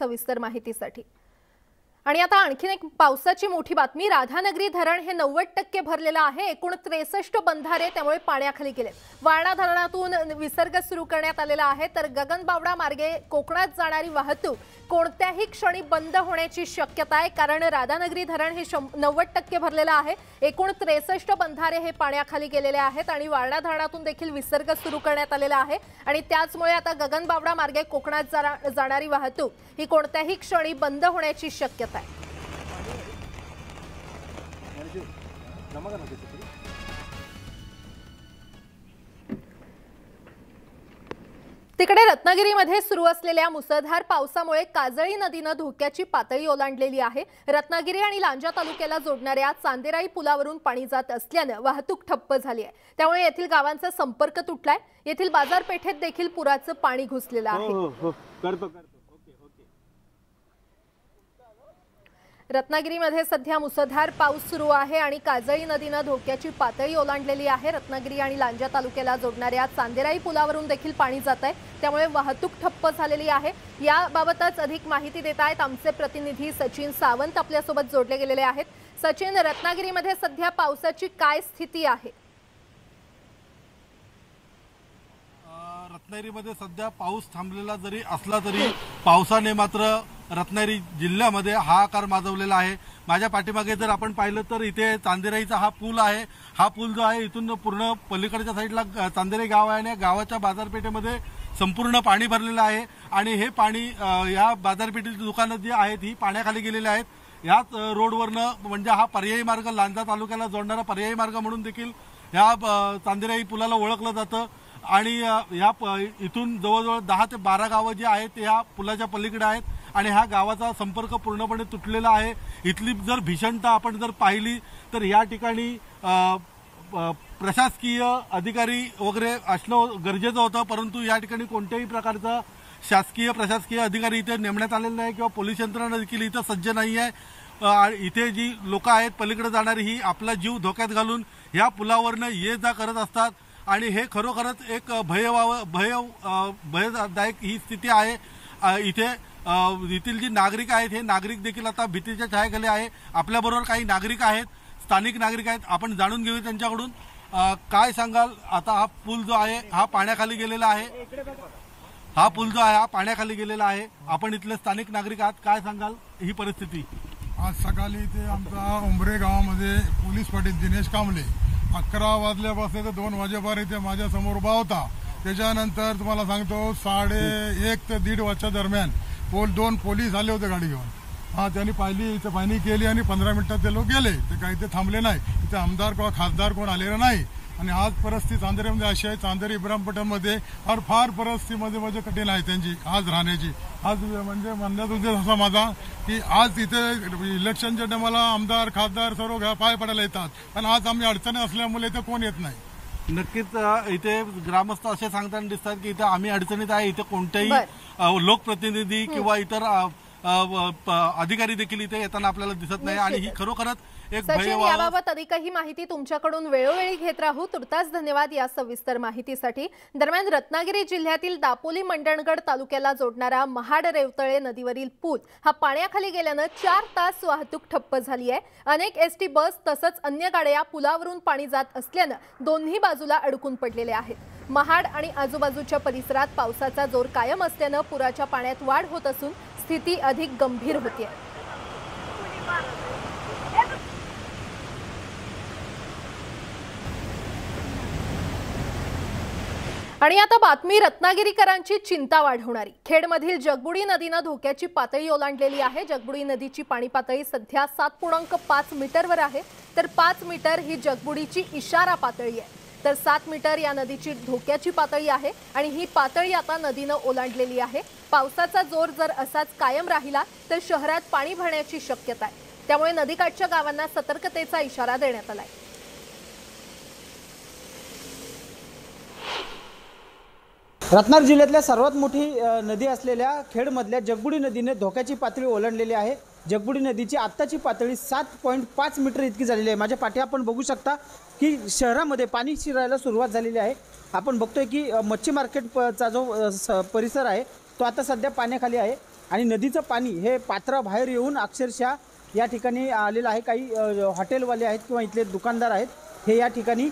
सविस्तर माहितीसाठी। आणि आता आणखीन एक पावसाची मोठी बातमी। राधानगरी धरण हे 90% भरलेलं आहे। एकूण 63 बंधारे त्यामुळे पाण्याखाली गेले। वारणा धरणातून विसर्ग सुरू करण्यात आलेला आहे, तर गगनबावडा मार्गे कोकणात जाणारी वाहतूक कोणत्याही क्षणी बंद होण्याची शक्यता आहे, कारण राधानगरी धरण हे 90% भरलेलं आहे। एकूण 63 बंधारे हे पाण्याखाली गेलेले आहेत आणि वारणा धरणातून देखील विसर्ग सुरू करण्यात आलेला आहे आणि त्याचमुळे आता गगनबावडा मार्गे कोकणात जाणारी वाहतूक ही कोणत्याही क्षणी बंद होण्याची शक्यता आहे। तिकडे रत्नागिरीमध्ये सुरू असलेल्या मुसळधार पावसामुळे काजळी नदीने धोक्याची पातळी ओलांडलेली आहे। रत्नागिरी आणि लांजा तालुक्याला जोडणाऱ्या चांदेराई पुलावरून पाणी जात असल्याने वाहतूक ठप्प झाली आहे। त्यामुळे येथील गावांचा संपर्क तुटलाय। येथील बाजारपेठेत देखील पुराचे पाणी घुसलेले आहे। रत्नागिरीमध्ये सध्या मुसळधार पाऊस सुरू आहे आणि काजळी नदीने धोक्याची पातळी ओलांडलेली आहे। रत्नागिरी आणि लांजा तालुक्याला जोडणाऱ्या चांदेराई पुलावरून देखील पाणी जात आहे, त्यामुळे वाहतूक ठप्प झालेली आहे। याबाबतच अधिक माहिती देत आहेत आमचे प्रतिनिधी सचिन सावंत आपल्यासोबत जोडले गेलेले आहेत। सचिन, रत्नागिरीमध्ये सध्या पावसाची काय स्थिती आहे? रत्नागिरीमध्ये सध्या पाऊस थांबलेला जरी असला तरी पावसाने मात्र रत्नागिरी जिल्ह्यामध्ये हाहाकार माजवलेला आहे। माझ्या पाठीमागे जर आपण पाहिलं तर इथे चांदेराईचा हा पूल आहे। हा पूल जो आहे इथून पूर्ण पलीकडच्या साईडला चांदेराई गाव आहे आणि गावाच्या बाजारपेठेमध्ये संपूर्ण पाणी भरलेलं आहे आणि हे पाणी या बाजारपेठेची दुकानं जी आहेत ही पाण्याखाली गेलेली आहेत। याच रोडवरनं म्हणजे हा पर्यायी मार्ग लांजा तालुक्याला जोडणारा पर्यायी मार्ग म्हणून देखील या चांदेराई पुलाला ओळखलं जातं आणि या इथून जवळजवळ 10 ते 12 गावं जी आहेत ते या पुलाच्या पलीकडे आहेत आणि ह्या गावाचा संपर्क पूर्णपणे तुटलेला आहे। इथली जर भीषणता आपण जर पाहिली तर या ठिकाणी प्रशासकीय अधिकारी वगैरे असणं गरजेचं होतं, परंतु या ठिकाणी कोणत्याही प्रकारचा शासकीय प्रशासकीय अधिकारी इथे नेमण्यात आलेला नाही किंवा पोलीस यंत्रणा देखील इथं सज्ज नाही आहे। इथे जी लोक आहेत पलीकडे जाणारी ही आपला जीव धोक्यात घालून या पुलावरनं ये जा करत असतात आणि हे खरोखरच एक भयदायक ही स्थिती आहे। इथे येथील जी नागरिक आहेत हे नागरिक देखील आता भीतीच्या छायेखाली आहे। आपल्याबरोबर काही नागरिक आहेत, स्थानिक नागरिक आहेत, आपण जाणून घेऊ त्यांच्याकडून। काय सांगाल? आता हा पूल जो आहे हा पाण्याखाली गेलेला आहे, हा पूल जो आहे हा पाण्याखाली गेलेला आहे। आपण इथले स्थानिक नागरिक आहात, काय सांगाल ही परिस्थिती? आज सकाळी इथे आमचा उंबरे गावामध्ये पोलीस पाटील दिनेश कांबळे 11 वाजल्यापासून ते 2 वाजेपर्यंत इथे माझ्या समोर उभा होता। त्याच्यानंतर तुम्हाला सांगतो 1:30 ते 1:30 वाजच्या दरम्यान 2 पोलीस आले होते गाडी घेऊन। त्यांनी पाहिली इथे पाहणी केली आणि 15 मिनिटात ते लोक गेले। ते काही ते थांबले नाही, इथे आमदार किंवा खासदार कोण आलेला नाही। आणि आज परिस्थिती चांदेरीमध्ये अशी आहे, चांदेरी इब्राहिमपट्टणमध्ये फार परिस्थितीमध्ये म्हणजे कठीण आहे त्यांची आज राहण्याची। आज म्हणजे म्हणण्याचा उद्देश असा माझा की आज इथे इलेक्शनच्या टायमाला आमदार खासदार सर्व पाय पडायला येतात, पण आज आम्ही अडचणी असल्यामुळे इथे कोण येत नाही। नक्कीच इथे ग्रामस्थ असे सांगताना दिसतात की इथे आम्ही अडचणीत आहे, इथे कोणतेही लोकप्रतिनिधी किंवा इतर अधिकारी देखील इथे येताना आपल्याला दिसत नाही आणि ही खरोखरच एक सचिन, याबाबत अधिकही माहिती तुमच्याकडून वेळोवेळी घेत राहू। तुर्तास धन्यवाद या सविस्तर माहितीसाठी। दरम्यान रत्नागिरी जिल्ह्यातील दापोली मंडणगड तालुक्याला जोडणारा महाड रेवतळे नदीवरील पूल हा पाण्याखाली गेल्याने 4 तास वाहतूक ठप्प झाली आहे। अनेक एसटी बस तसंच अन्य गाड्या पुलावरून पाणी जात असल्याने दोन्ही बाजूला अडकून पडलेले आहेत। महाड आणि आजूबाजूच्या परिसरात पावसाचा जोर कायम असल्याने पुराच्या पाण्यात वाढ होत असून स्थिती अधिक गंभीर होती आहे। आणि आता बातमी रत्नागिरीकरांची चिंता वाढवणारी। खेडमधील जगबुडी नदीने धोक्याची पातळी ओलांडलेली आहे। जगबुडी नदीची पाणी पातळी सध्या 7.5 मीटरवर आहे, तर 5 मीटर ही जगबुडीची इशारा पातळी आहे, तर 7 मीटर या नदीची धोक्याची पातळी आहे आणि ही पातळी आता नदीने ओलांडलेली आहे। पावसाचा जोर जर असाच कायम राहिला तर शहरात पाणी भरण्याची शक्यता आहे, त्यामुळे नदीकाठच्या गावांना सतर्कतेचा इशारा देण्यात आलाय। रत्नागिरी जिल्ह्यातल्या सर्वात मोठी नदी असलेल्या खेडमधल्या जगबुडी नदीने धोक्याची पातळी ओलांडलेली आहे। जगबुडी नदीची आत्ताची पातळी 7.5 मीटर इतकी झालेली आहे। माझ्या पाठी आपण बघू शकता की शहरामध्ये पाणी शिरायला सुरुवात झालेली आहे। आपण बघतोय की मच्छी मार्केटचा जो परिसर आहे तो आता सध्या पाण्याखाली आहे। आणि नदीचं पाणी हे पात्राबाहेर येऊन अक्षरशः या ठिकाणी आलेलं आहे। काही हॉटेलवाले आहेत किंवा इथले दुकानदार आहेत, हे या ठिकाणी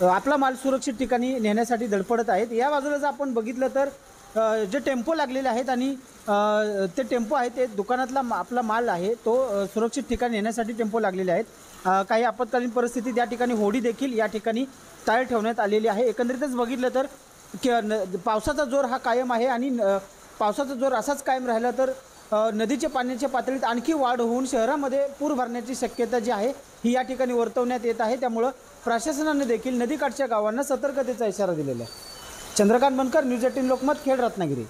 आपला माल सुरक्षित ठिकाणी नेण्यासाठी धडपडत आहेत। या बाजूला जर आपण बघितलं तर जे टेम्पो लागलेले आहेत आणि ते टेम्पो आहे ते दुकानातला आपला माल आहे तो सुरक्षित ठिकाणी नेण्यासाठी टेम्पो लागलेले आहेत। काही आपत्कालीन परिस्थितीत या ठिकाणी होडी देखील या ठिकाणी तयार ठेवण्यात आलेली आहे। एकंदरीतच बघितलं तर पावसाचा जोर हा कायम आहे आणि पावसाचा जोर असाच कायम राहिला तर नदीच्या पाण्याच्या पातळीत आणखी वाढ होऊन शहरामध्ये पूर भरण्याची शक्यता जी आहे ही या ठिकाणी वर्तवण्यात येत आहे। त्यामुळे प्रशासनाने देखील नदीकाठच्या गावांना सतर्कतेचा इशारा दिलेला आहे। चंद्रकांत बनकर, न्यूज 18 लोकमत, खेड, रत्नागिरी।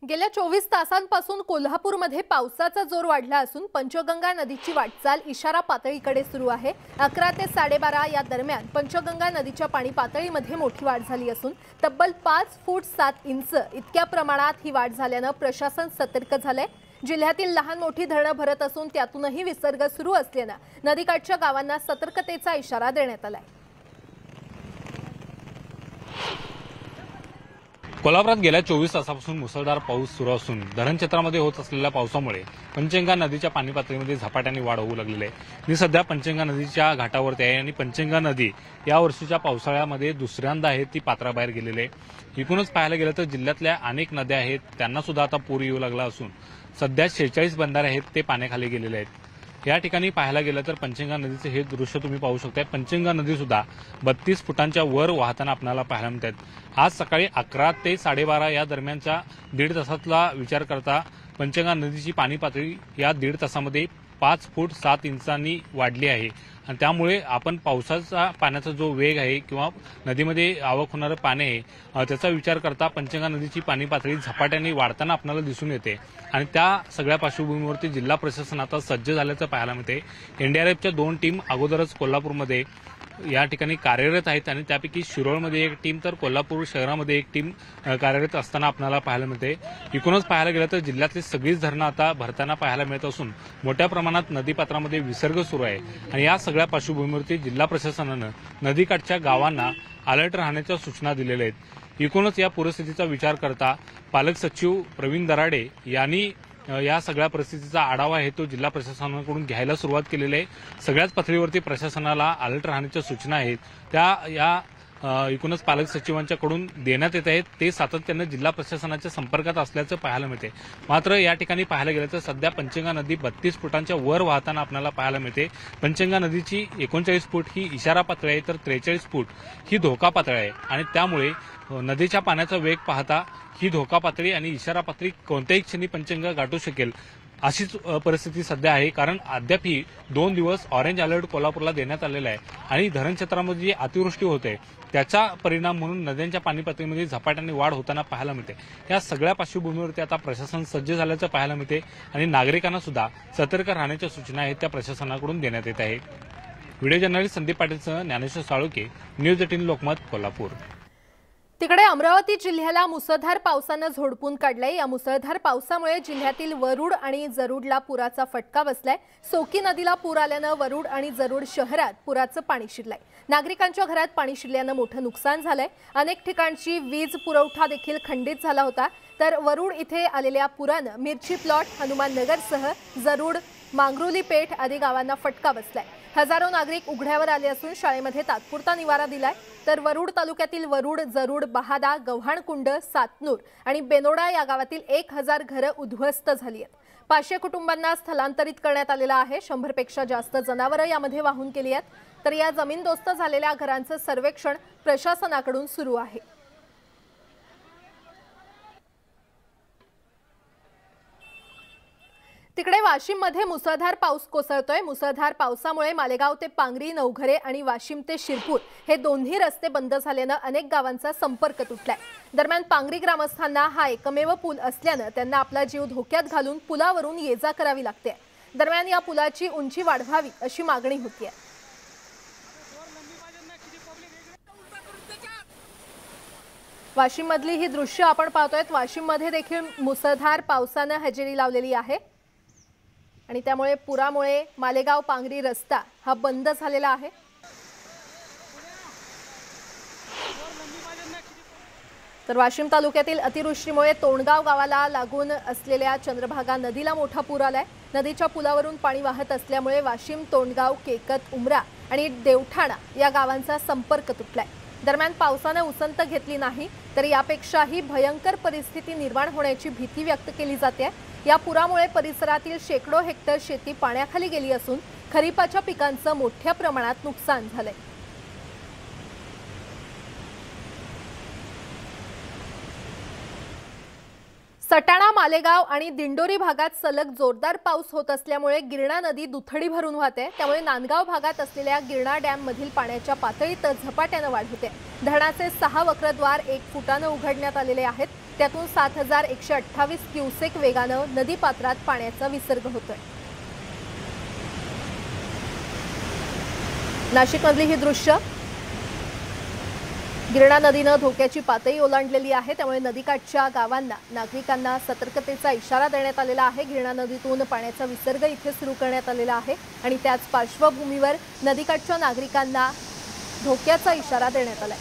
गेल्या 24 तासांपासून कोल्हापूरमध्ये पावसाचा जोर वाढला असून पंचगंगा नदीची वाटचाल इशारा पातळीकडे सुरू आहे। 11 ते 12:30 या दरम्यान पंचगंगा नदीच्या पाणी पातळीमध्ये मोठी वाढ झाली असून तब्बल 5 फूट 7 इंच इतक्या प्रमाणात ही वाढ झाल्यानं प्रशासन सतर्क झालंय। जिल्ह्यातील लहान मोठी धरणं भरत असून त्यातूनही विसर्ग सुरू असल्यानं नदीकाठच्या गावांना सतर्कतेचा इशारा देण्यात आलाय। कोल्हापुरात गेल्या 24 तासापासून मुसळधार पाऊस सुरू असून धरण क्षेत्रामध्ये होत असलेल्या पावसामुळे पंचगंगा नदीच्या पाणी पातळीमध्ये झपाट्याने वाढ होऊ लागलेली आहे। मी सध्या पंचगंगा नदीच्या घाटावरती आहे आणि पंचगंगा नदी या वर्षीच्या पावसाळ्यामध्ये दुसऱ्यांदा आहे ती पात्राबाहेर गेलेली आहे। एकूणच पाहायला गेलं तर जिल्ह्यातल्या अनेक नद्या आहेत त्यांना सुद्धा आता पूर येऊ लागला असून सध्या 46 बंधारे आहेत ते पाण्याखाली गेलेले आहेत। या ठिकाणी पाहायला गेलं तर पंचगंगा नदीचे हे दृश्य तुम्ही पाहू शकता। पंचगंगा नदी सुद्धा 32 फुटांच्या वर वाहताना आपल्याला पाहायला मिळतात। आज सकाळी 11 ते 12:30 या दरम्यानच्या 1.5 तासातला विचार करता पंचगंगा नदीची पाणी पातळी या 1.5 तासामध्ये 5 फूट 7 इंचांनी वाढली आहे आणि त्यामुळे आपण पावसाचा पाण्याचा जो वेग आहे किंवा नदीमध्ये आवक होणारं पाणी आहे त्याचा विचार करता पंचगंगा नदीची पाणी पातळी झपाट्याने वाढताना आपल्याला दिसून येते आणि त्या सगळ्या पार्श्वभूमीवरती जिल्हा प्रशासन आता सज्ज झाल्याचं पाहायला मिळते। एनडीआरएफच्या 2 टीम अगोदरच कोल्हापूरमध्ये या ठिकाणी कार्यरत आहेत आणि त्यापैकी शिरोळमध्ये एक टीम तर कोल्हापूर शहरामध्ये एक टीम कार्यरत असताना आपल्याला पाहायला मिळते। एकूणच पाहायला गेलं तर जिल्ह्यातली सगळीच धरणं आता भरताना पाहायला मिळत असून मोठ्या प्रमाणात नदीपात्रामध्ये विसर्ग सुरू आहे आणि या सगळ्या पार्श्वभूमीवरती जिल्हा प्रशासनानं नदीकाठच्या गावांना अलर्ट राहण्याच्या सूचना दिलेल्या आहेत। एकूणच या परिस्थितीचा विचार करता पालक सचिव प्रवीण दराडे यांनी या सगळ्या परिस्थितीचा आढावा आहे तो जिल्हा प्रशासनाकडून घ्यायला सुरुवात केलेली आहे। सगळ्याच पातळीवरती प्रशासनाला अलर्ट राहण्याच्या सूचना आहेत त्या या एकूणच पालक सचिवांच्याकडून देण्यात येत आहेत। ते सातत्यानं जिल्हा प्रशासनाच्या संपर्कात असल्याचं पाहायला मिळते। मात्र या ठिकाणी पाहायला गेलं तर सध्या पंचगंगा नदी 32 फुटांच्या वर वाहताना आपल्याला पाहायला मिळते। पंचगंगा नदीची 39 फूट ही इशारा पातळी आहे तर 43 फूट ही धोका पातळी आहे आणि त्यामुळे नदीच्या पाण्याचा वेग पाहता ही धोका पातळी आणि इशारा पातळी कोणत्याही क्षणी पंचगंगा गाठू शकेल अशीच परिस्थिती सध्या आहे। कारण अद्यापही 2 दिवस ऑरेंज अलर्ट कोल्हापूरला देण्यात आलेला आहे आणि धरण क्षेत्रामध्ये जी अतिवृष्टी होते त्याचा परिणाम म्हणून नद्यांच्या पाणी पातळीमध्ये झपाट्याने वाढ होताना पाहायला मिळते। या सगळ्या पार्श्वभूमीवरती आता प्रशासन सज्ज झाल्याचं पाहायला मिळते आणि नागरिकांना सुद्धा सतर्क राहण्याच्या सूचना आहेत त्या प्रशासनाकडून देण्यात येत आहे। व्हिडिओ जर्नलिस्ट संदीप पाटीलसह ज्ञानेश्वर साळुके, न्यूज 18 लोकमत, कोल्हापूर। तिकडे अमरावती जिल्ह्याला मुसळधार पावसानं झोडपून काढलंय। या मुसळधार पावसामुळे जिल्ह्यातील वरुड आणि जरुडला पुराचा फटका बसलाय। सोकी नदीला पूर आल्यानं वरुड आणि जरुड शहरात पुराचं पाणी शिरलंय। नागरिकांच्या घरात पाणी शिरल्यानं मोठं नुकसान झालंय। अनेक ठिकाणची वीज पुरवठा देखील खंडित झाला होता। तर वरुड इथे आलेल्या पुरानं मिरची प्लॉट, हनुमान नगरसह जरुड, मांगरुली पेठ आदी गावांना फटका बसलाय। हजारो नागरिक उघड्यावर आले असून शाळेमध्ये तात्पुरता निवारा दिलाय। तर वरुड तालुक्यातील वरुड, जरुड, बहादा, गव्हाणकुंड, सातनूर आणि बेनोडा या गावातील 1000 घरं उद्ध्वस्त झाली आहेत। 500 कुटुंबांना स्थलांतरित करण्यात आलेलं आहे। 100 पेक्षा जास्त जनावरं यामध्ये वाहून गेली आहेत। तर या जमीनदोस्त झालेल्या घरांचं सर्वेक्षण प्रशासनाकडून सुरू आहे। तिकडे वाशिममध्ये मुसळधार पाऊस कोसळतोय। मुसळधार पावसामुळे मालेगाव ते पांगरी, नवघरे आणि वाशिम ते शिरपूर हे दोन्ही रस्ते बंद झाल्यानं अनेक गावांचा संपर्क तुटलाय। दरम्यान पांगरी ग्रामस्थांना हा एकमेव पूल असल्यानं त्यांना आपला जीव धोक्यात घालून पुलावरून ये-जा करावी लागते। दरम्यान या पुलाची उंची वाढवावी अशी मागणी होतीये। वाशिम मधली ही दृश्य आपण पाहतोय। वाशिम मध्ये देखील मुसळधार पावसानं हजेरी लावलेली आहे आणि त्यामुळे पुरामुळे मालेगाव पांगरी रस्ता हा बंद झालेला आहे। तर वाशिम तालुक्यातील अतिवृष्टीमुळे तोंडगाव गावाला लागून असलेल्या चंद्रभागा नदीला मोठा पूर आलाय। नदीच्या पुलावरून पाणी वाहत असल्यामुळे वाशिम, तोंडगाव, केकत, उमरा आणि देवठाणा या गावांचा संपर्क तुटलाय। दरम्यान पावसाने उसंत घेतली नाही तर यापेक्षाही भयंकर परिस्थिती निर्माण होण्याची भीती व्यक्त केली जाते। या पुरामुळे परिसरातील शेकडो हेक्टर शेती पाण्याखाली गेली असून खरीपाच्या पिकांचं मोठ्या प्रमाणात नुकसान झालंय। सटाणा, मालेगाव आणि दिंडोरी भागात सलग जोरदार पाऊस होत असल्यामुळे गिरणा नदी दुथडी भरून वाहते। त्यामुळे नांदगाव भागात असलेल्या गिरणा डॅम मधील पाण्याच्या पातळीत झपाट्याने वाढ होते। धरणाचे 6 वक्रद्वार 1 फुटाने उघडण्यात आलेले आहेत। त्यातून 7128 क्युसेक वेगाने नदी पात्रात पाण्याचा विसर्ग होतोय। नाशिकमधली ही दृश्य, गिरणा नदीने धोक्याची पातळी ओलांडलेली आहे। त्यामुळे नदीकाठच्या गावांना नागरिकांना सतर्कतेचा इशारा देण्यात आलेला आहे। गिरणा नदीतून पाण्याचा विसर्ग इथे सुरू करण्यात आलेला आहे आणि त्याच पार्श्वभूमीवर नदीकाठच्या नागरिकांना धोक्याचा इशारा देण्यात आलाय।